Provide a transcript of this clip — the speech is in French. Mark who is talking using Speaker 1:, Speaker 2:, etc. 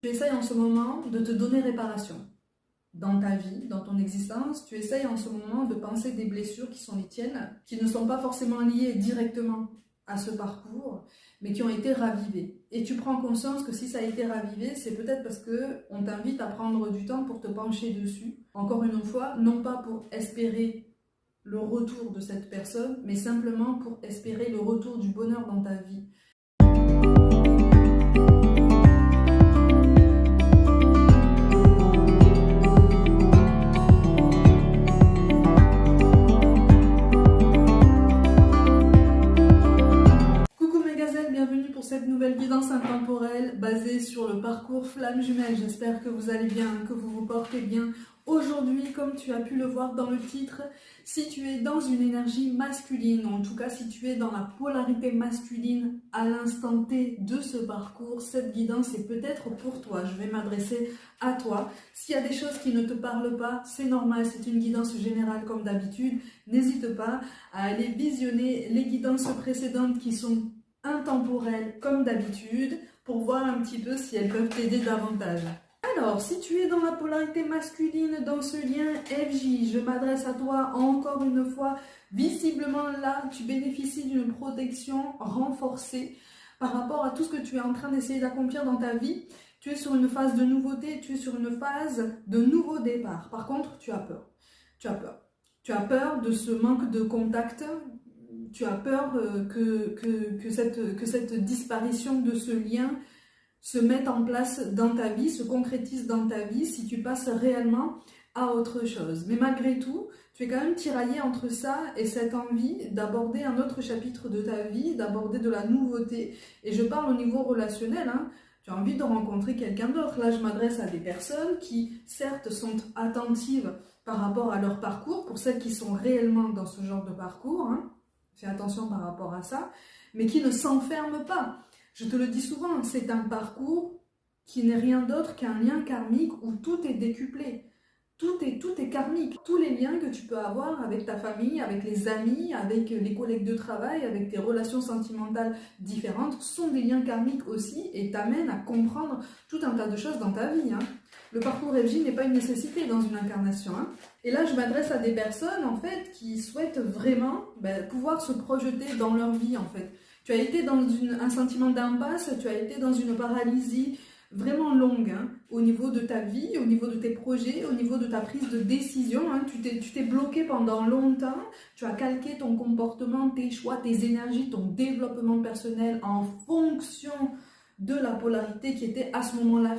Speaker 1: Tu essayes en ce moment de te donner réparation dans ta vie, dans ton existence. Tu essayes en ce moment de penser des blessures qui sont les tiennes, qui ne sont pas forcément liées directement à ce parcours, mais qui ont été ravivées. Et tu prends conscience que si ça a été ravivé, c'est peut-être parce qu'on t'invite à prendre du temps pour te pencher dessus. Encore une fois, non pas pour espérer le retour de cette personne, mais simplement pour espérer le retour du bonheur dans ta vie. Bienvenue pour cette nouvelle guidance intemporelle basée sur le parcours flamme jumelle. J'espère que vous allez bien, que vous vous portez bien. Aujourd'hui, comme tu as pu le voir dans le titre, si tu es dans une énergie masculine, ou en tout cas si tu es dans la polarité masculine à l'instant T de ce parcours, cette guidance est peut-être pour toi. Je vais m'adresser à toi. S'il y a des choses qui ne te parlent pas, c'est normal, c'est une guidance générale comme d'habitude. N'hésite pas à aller visionner les guidances précédentes qui sont intemporelles comme d'habitude pour voir un petit peu si elles peuvent t'aider davantage. Alors, si tu es dans la polarité masculine, dans ce lien FJ, je m'adresse à toi encore une fois. Visiblement là, tu bénéficies d'une protection renforcée par rapport à tout ce que tu es en train d'essayer d'accomplir dans ta vie. Tu es sur une phase de nouveauté, tu es sur une phase de nouveau départ. Par contre, tu as peur. Tu as peur. Tu as peur de ce manque de contact. Tu as peur que cette disparition de ce lien se mette en place dans ta vie, se concrétise dans ta vie si tu passes réellement à autre chose. Mais malgré tout, tu es quand même tiraillé entre ça et cette envie d'aborder un autre chapitre de ta vie, d'aborder de la nouveauté. Et je parle au niveau relationnel, hein. Tu as envie de rencontrer quelqu'un d'autre. Là, je m'adresse à des personnes qui, certes, sont attentives par rapport à leur parcours, pour celles qui sont réellement dans ce genre de parcours, hein. Fais attention par rapport à ça, mais qui ne s'enferme pas. Je te le dis souvent, c'est un parcours qui n'est rien d'autre qu'un lien karmique où tout est décuplé. Tout est karmique. Tous les liens que tu peux avoir avec ta famille, avec les amis, avec les collègues de travail, avec tes relations sentimentales différentes, sont des liens karmiques aussi et t'amènent à comprendre tout un tas de choses dans ta vie, hein. Le parcours FJ n'est pas une nécessité dans une incarnation, hein. Et là, je m'adresse à des personnes, en fait, qui souhaitent vraiment pouvoir se projeter dans leur vie, en fait. Tu as été dans un sentiment d'impasse, tu as été dans une paralysie vraiment longue, hein, au niveau de ta vie, au niveau de tes projets, au niveau de ta prise de décision, hein. Tu t'es bloqué pendant longtemps, tu as calqué ton comportement, tes choix, tes énergies, ton développement personnel en fonction de la polarité qui était à ce moment-là.